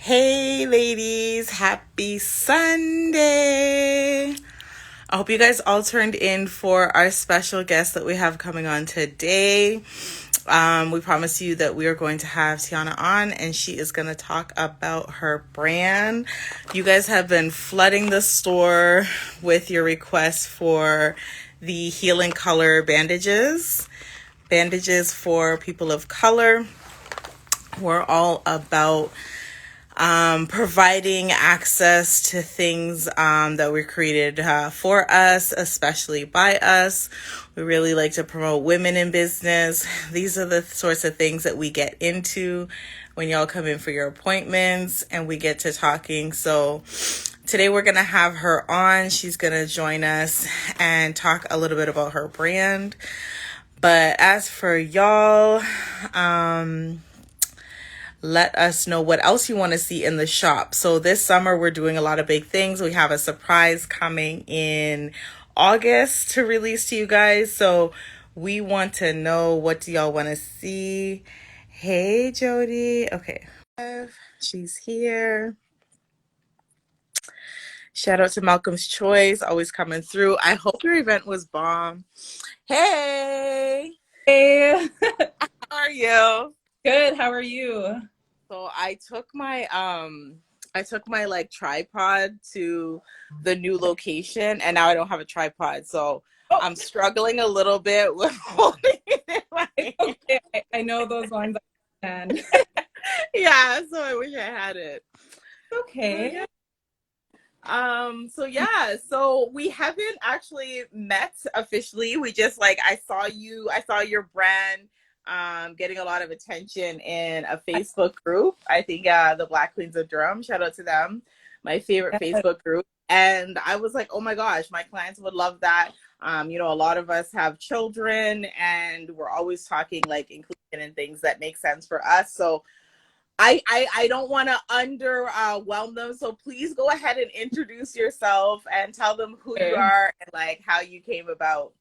Hey, ladies, happy Sunday. I hope you guys all turned in for our special guest that we have coming on today. We promise you that we are going to have Tianna on, and she is going to talk about her brand. You guys have been flooding the store with your requests for the healing color bandages for people of color. We're all about providing access to things that were created for us, especially by us. We really like to promote women in business. These are the sorts of things that we get into when y'all come in for your appointments and we get to talking. So today we're going to have her on. She's going to join us and talk a little bit about her brand. But as for y'all, let us know what else you want to see in the shop. So this summer, we're doing a lot of big things. We have a surprise coming in August to release to you guys. So we want to know, what do y'all want to see? Hey, Jody. Okay. She's here. Shout out to Malcolm's Choice, always coming through. I hope your event was bomb. Hey, Hey, how are you? good. How are you? So I took my like tripod to the new location and now I don't have a tripod. So Oh, I'm struggling a little bit with holding it in my it's hand. okay. I know those ones. And Yeah, so I wish I had it. So okay. yeah. So we haven't actually met officially. We just like I saw your brand getting a lot of attention in a Facebook group. I think the Black Queens of Durham, shout out to them. My favorite Facebook group. And I was like, oh my gosh, my clients would love that. A lot of us have children and we're always talking like inclusion and things that make sense for us. So I don't want to underwhelm them. So please go ahead and introduce yourself and tell them who you Sure. are and like how you came about.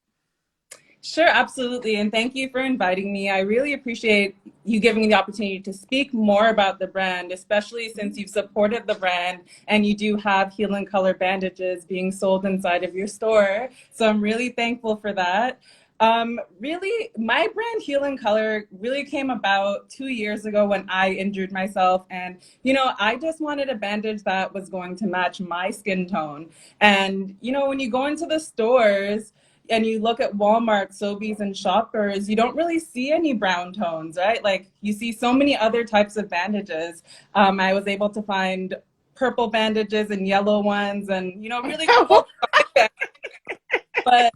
Sure, absolutely. And thank you for inviting me. I really appreciate you giving me the opportunity to speak more about the brand, especially since you've supported the brand and you do have Heal and Color bandages being sold inside of your store. So I'm really thankful for that. Really, my brand Heal and Color really came about 2 years ago when I injured myself. And, I just wanted a bandage that was going to match my skin tone. And, when you go into the stores, and you look at Walmart, Sobeys, and Shoppers, you don't really see any brown tones, right? Like you see so many other types of bandages. I was able to find purple bandages and yellow ones, and really cool. But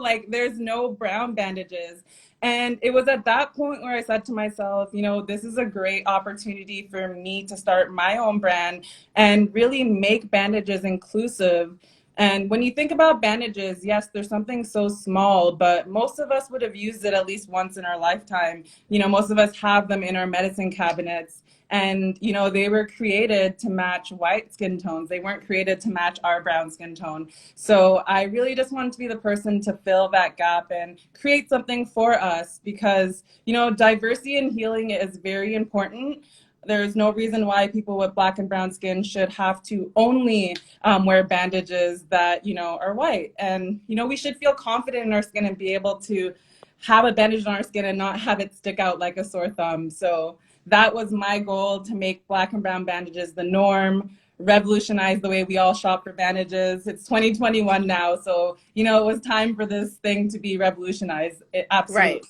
like there's no brown bandages. And it was at that point where I said to myself, this is a great opportunity for me to start my own brand and really make bandages inclusive. And when you think about bandages, yes, there's something so small, but most of us would have used it at least once in our lifetime. Most of us have them in our medicine cabinets. And, they were created to match white skin tones. They weren't created to match our brown skin tone. So I really just wanted to be the person to fill that gap and create something for us because, diversity in healing is very important. There's no reason why people with black and brown skin should have to only wear bandages that, are white. And, we should feel confident in our skin and be able to have a bandage on our skin and not have it stick out like a sore thumb. So that was my goal, to make black and brown bandages the norm, revolutionize the way we all shop for bandages. It's 2021 now, so it was time for this thing to be revolutionized. Right. Absolutely.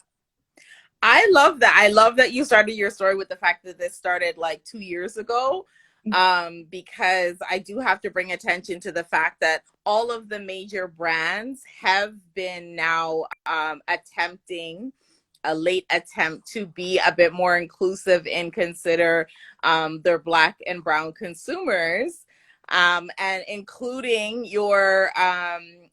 I love that. I love that you started your story with the fact that this started like 2 years ago. Because I do have to bring attention to the fact that all of the major brands have been now attempting a late attempt to be a bit more inclusive and consider their black and brown consumers, and including your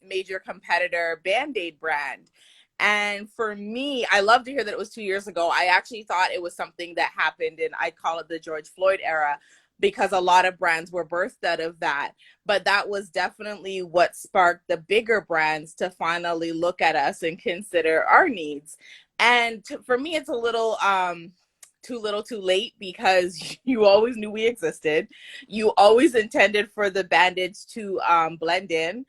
major competitor Band-Aid brand. And for me, I love to hear that it was 2 years ago. I actually thought it was something that happened in, I call it the George Floyd era, because a lot of brands were birthed out of that. But that was definitely what sparked the bigger brands to finally look at us and consider our needs. And for me, it's a little too little too late because you always knew we existed. You always intended for the bandage to blend in.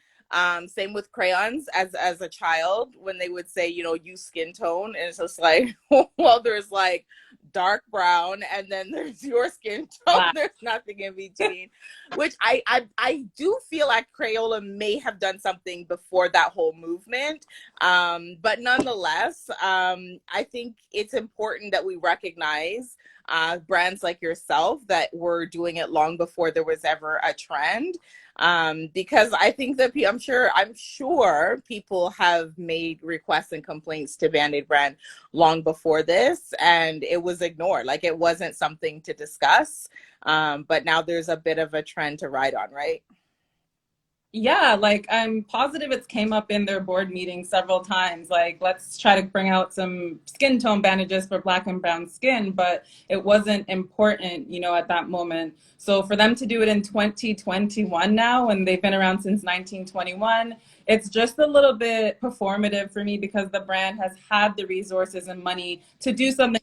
Same with crayons as a child when they would say, use skin tone. And it's just like, well, there's like dark brown and then there's your skin tone. Black. There's nothing in between, which I do feel like Crayola may have done something before that whole movement. But nonetheless, I think it's important that we recognize brands like yourself that were doing it long before there was ever a trend. Because I think that I'm sure people have made requests and complaints to Band-Aid brand long before this, and it was ignored. Like it wasn't something to discuss. But now there's a bit of a trend to ride on, right? Yeah, like I'm positive it's came up in their board meeting several times. Like, let's try to bring out some skin tone bandages for black and brown skin, but it wasn't important, at that moment. So for them to do it in 2021 now, and they've been around since 1921, it's just a little bit performative for me because the brand has had the resources and money to do something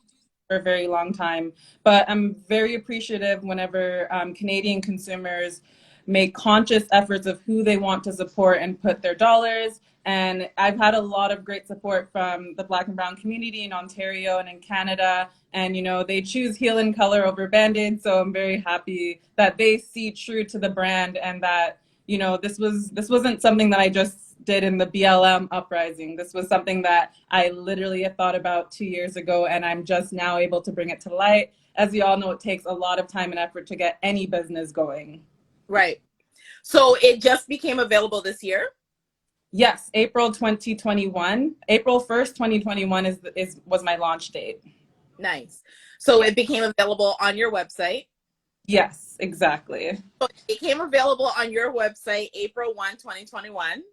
for a very long time. But I'm very appreciative whenever Canadian consumers make conscious efforts of who they want to support and put their dollars. And I've had a lot of great support from the Black and Brown community in Ontario and in Canada. And, they choose Heal in Color over Band-Aid. So I'm very happy that they see true to the brand and that, this wasn't something that I just did in the BLM uprising. This was something that I literally had thought about 2 years ago, and I'm just now able to bring it to light. As we all know, it takes a lot of time and effort to get any business going. Right. So it just became available this year? Yes, April 2021. April 1st, 2021 was my launch date. Nice. So it became available on your website? Yes, exactly. So it became available on your website April 1, 2021.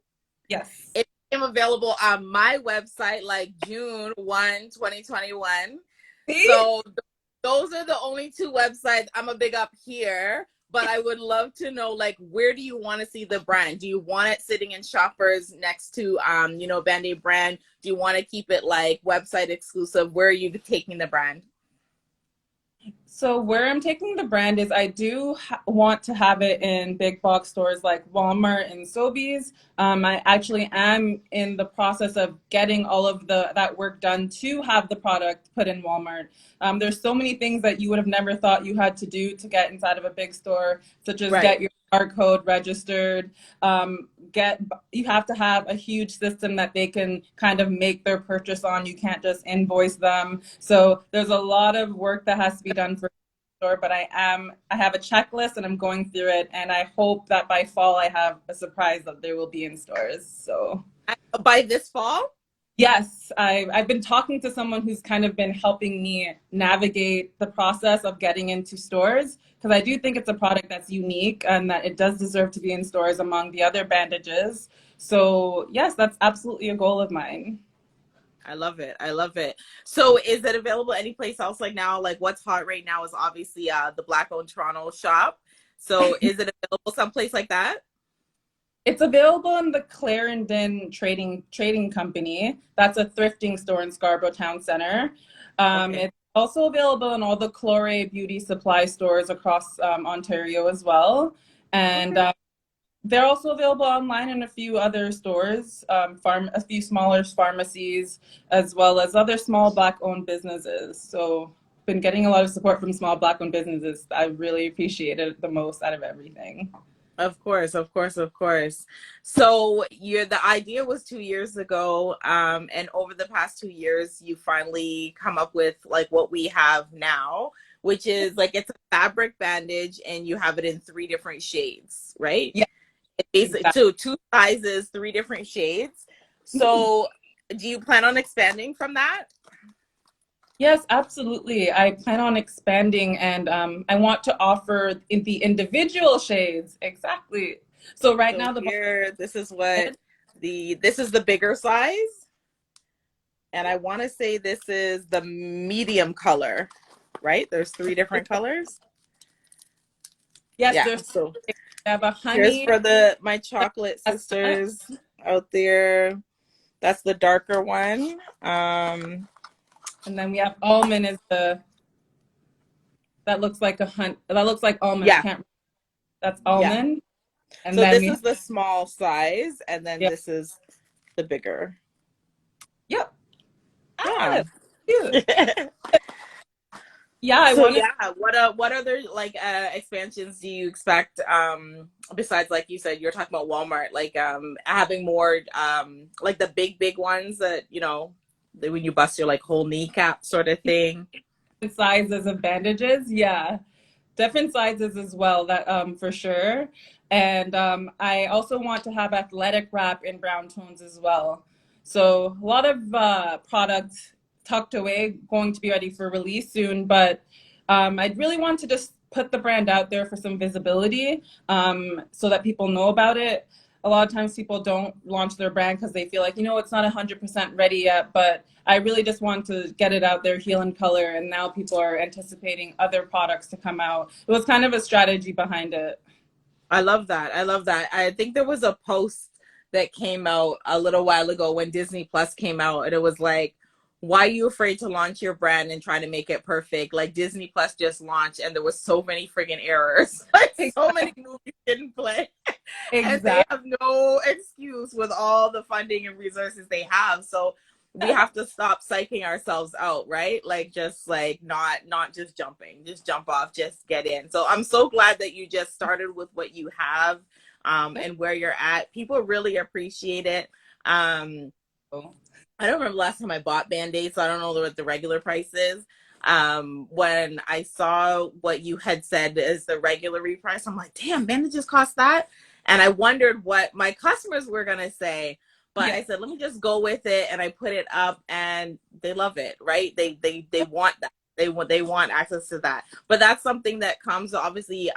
Yes. It became available on my website like June 1, 2021. See? So those are the only two websites I'm a big up here. But I would love to know, like, where do you want to see the brand? Do you want it sitting in shoppers next to, Band-Aid brand? Do you want to keep it like website exclusive? Where are you taking the brand? So where I'm taking the brand is I do want to have it in big box stores like Walmart and Sobeys. I actually am in the process of getting all of that work done to have the product put in Walmart. There's so many things that you would have never thought you had to do to get inside of a big store, such as get your barcode registered. You have to have a huge system that they can kind of make their purchase on. You can't just invoice them. So there's a lot of work that has to be done for store, but I have a checklist and I'm going through it, and I hope that by fall I have a surprise that there will be in stores. So by this fall? Yes, I've been talking to someone who's kind of been helping me navigate the process of getting into stores, because I do think it's a product that's unique and that it does deserve to be in stores among the other bandages. So yes, that's absolutely a goal of mine. I love it. I love it. So is it available anyplace else like now? Like what's hot right now is obviously the Black owned Toronto shop. So is it available someplace like that? It's available in the Clarendon Trading Company. That's a thrifting store in Scarborough Town Center. Okay. It's also available in all the Clore beauty supply stores across Ontario as well. And Okay. they're also available online in a few other stores, a few smaller pharmacies, as well as other small Black-owned businesses. So been getting a lot of support from small Black-owned businesses. I really appreciate it the most out of everything. Of course, of course, of course. So the idea was 2 years ago, and over the past 2 years, you finally come up with like what we have now, which is like it's a fabric bandage, and you have it in 3 different shades, right? Yeah, It's basically exactly. two sizes, 3 different shades. So, do you plan on expanding from that? Yes, absolutely. I plan on expanding, and I want to offer the individual shades. Exactly. So right So now the here, this is the bigger size. And I want to say this is the medium color, right? There's 3 different colors. yes, Yeah. there's So I have a here's honey. for my chocolate sisters out there. That's the darker one. And then we have almond is the that looks like that looks like almond. I Yeah, can't. That's yeah. almond, and So then this we have, is the small size, and then yeah, this is the bigger. yep. Yeah. Ah, cute. Yeah, I So wanted. yeah, what other like expansions do you expect besides like you said you're talking about Walmart like having more like the big ones that you know when you bust your like whole kneecap sort of thing. Sizes of bandages. Yeah, different sizes as well. That for sure. And I also want to have athletic wrap in brown tones as well. So a lot of products tucked away, going to be ready for release soon. But I'd really want to just put the brand out there for some visibility, so that people know about it. A lot of times people don't launch their brand because they feel like, it's not 100% ready yet. But I really just want to get it out there, Heal in Color, and now people are anticipating other products to come out. It was kind of a strategy behind it. I love that. I love that. I think there was a post that came out a little while ago when Disney Plus came out, and it was like, why are you afraid to launch your brand and try to make it perfect? Like Disney Plus just launched, and there was so many friggin' errors, like so many movies didn't play, and they Exactly. have no excuse with all the funding and resources they have. So we have to stop psyching ourselves out, right? Like just like not just jumping, just jump off, just get in. So I'm so glad that you just started with what you have and where you're at. People really appreciate it. I don't remember the last time I bought Band-Aids, so I don't know what the regular price is. When I saw what you had said is the regular price, I'm like, damn, bandages cost that. And I wondered what my customers were gonna say. But Yeah. I said, let me just go with it, and I put it up, and they love it, right? They want that. They want access to that. But that's something that comes obviously,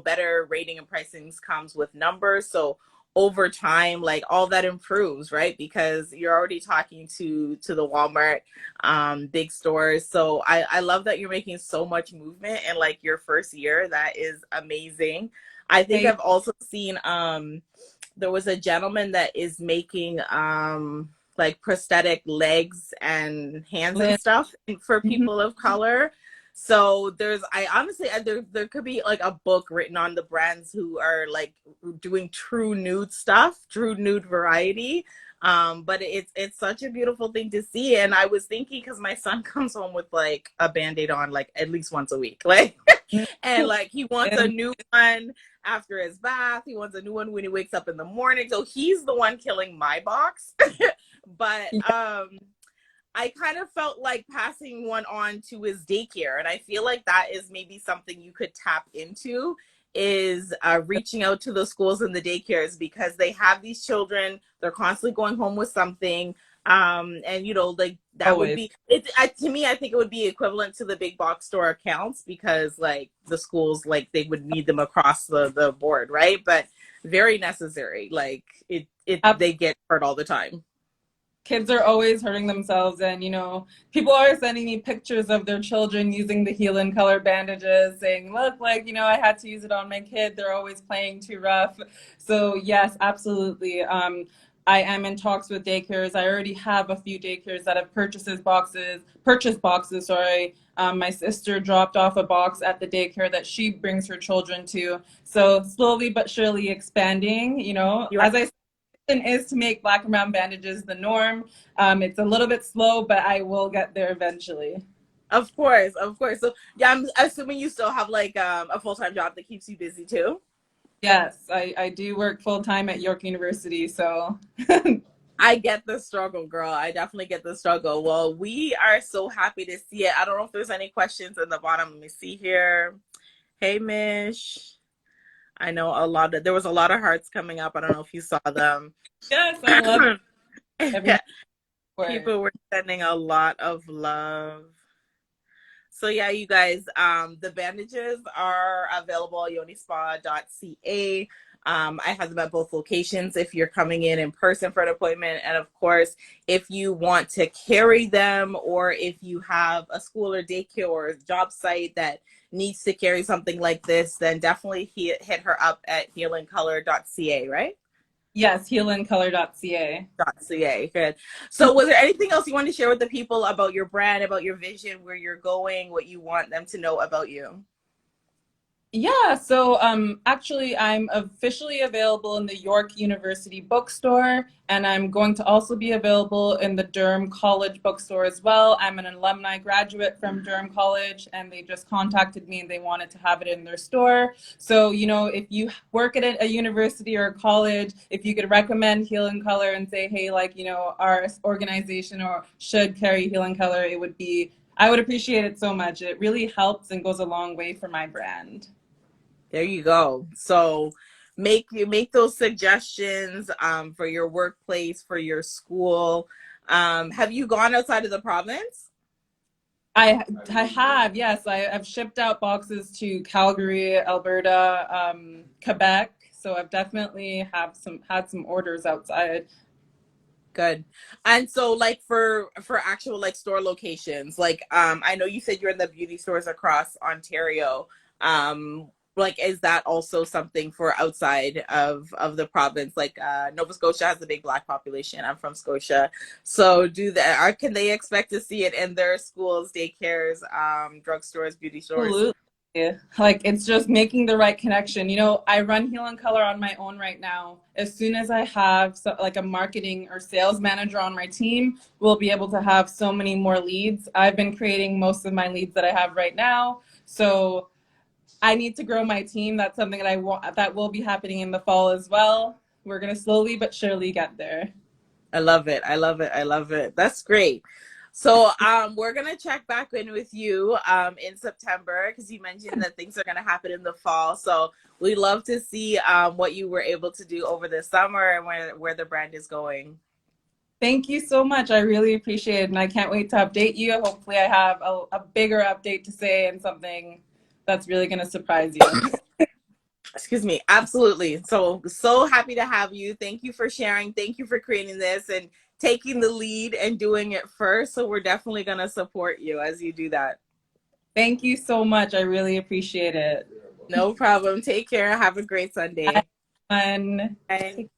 better rating and pricings comes with numbers. So over time, like all that improves, right? Because you're already talking to the Walmart big stores. So I love that you're making so much movement in like your first year. That is amazing. I think Hey, I've also seen there was a gentleman that is making like prosthetic legs and hands and Lynn. stuff for Mhm. people of color. So I honestly there could be like a book written on the brands who are like doing true nude stuff, true nude variety. But it's such a beautiful thing to see. And I was thinking because my son comes home with like a band-aid on like at least once a week. Like and like he wants a And new one after his bath. He wants a new one when he wakes up in the morning. So he's the one killing my box. But I kind of felt like passing one on to his daycare. And I feel like that is maybe something you could tap into is reaching out to the schools and the daycares because they have these children. They're constantly going home with something. And like that would always. be it to me. I think it would be equivalent to the big box store accounts because like the schools like they would need them across the board, right? But very necessary. Like it they get hurt all the time. Kids are always hurting themselves, and people are sending me pictures of their children using the Heal in Color bandages, saying, look, like, I had to use it on my kid, they're always playing too rough. So yes, absolutely. I am in talks with daycares. I already have a few daycares that have purchased boxes, sorry. My sister dropped off a box at the daycare that she brings her children to. So slowly but surely expanding, You're as I is to make black and brown bandages the norm. It's a little bit slow, but I will get there eventually. Of course, of course. So yeah, I'm assuming you still have like a full-time job that keeps you busy too. Yes, I do work full time at York University, so I get the struggle, girl. I definitely get the struggle. Well, we are so happy to see it. I don't know if there's any questions in the bottom. Let me see here. Hey, Mish. I know there was a lot of hearts coming up. I don't know if you saw them. yes, I love everyone. People were sending a lot of love. So yeah, you guys, the bandages are available at yonispa.ca. I have them at both locations if you're coming in person for an appointment. And of course, if you want to carry them or if you have a school or daycare or job site that needs to carry something like this, then definitely hit her up at healingcolor.ca, right? Yes, healandcolor.ca. .ca. Good. So was there anything else you want to share with the people about your brand, about your vision, where you're going, what you want them to know about you? Yeah, so actually, I'm officially available in the York University bookstore, and I'm going to also be available in the Durham College bookstore as well. I'm an alumni graduate from Durham College, and they just contacted me and they wanted to have it in their store. So, you know, if you work at a university or a college, if you could recommend Heal in Color and say, hey, like, you know, our organization or should carry Heal in Color, it would be, I would appreciate it so much. It really helps and goes a long way for my brand. There you go. So make those suggestions for your workplace, for your school. Have you gone outside of the province? I have, yes. I've shipped out boxes to Calgary, Alberta, Quebec. So I've definitely have had some orders outside. Good. And so like for actual like store locations, like I know you said you're in the beauty stores across Ontario. Like is that also something for outside of the province? Like Nova Scotia has a big black population. I'm from Scotia. So do that or can they expect to see it in their schools, daycares, drugstores, beauty stores? Absolutely. Like it's just making the right connection. You know, I run Heal and Color on my own right now. As soon as I have like a marketing or sales manager on my team, we'll be able to have so many more leads. I've been creating most of my leads that I have right now. So I need to grow my team. That's something that I want that will be happening in the fall as well. We're gonna slowly but surely get there. I love it. I love it. I love it. That's great. So we're gonna check back in with you in September because you mentioned that things are gonna happen in the fall. So we love to see what you were able to do over the summer and where the brand is going. Thank you so much. I really appreciate it. And I can't wait to update you. Hopefully, I have a bigger update to say and something that's really going to surprise you. Excuse me. Absolutely. So happy to have you. Thank you for sharing. Thank you for creating this and taking the lead and doing it first. So we're definitely gonna support you as you do that. Thank you so much. I really appreciate it. No problem. Take care. Have a great Sunday. Bye. Bye.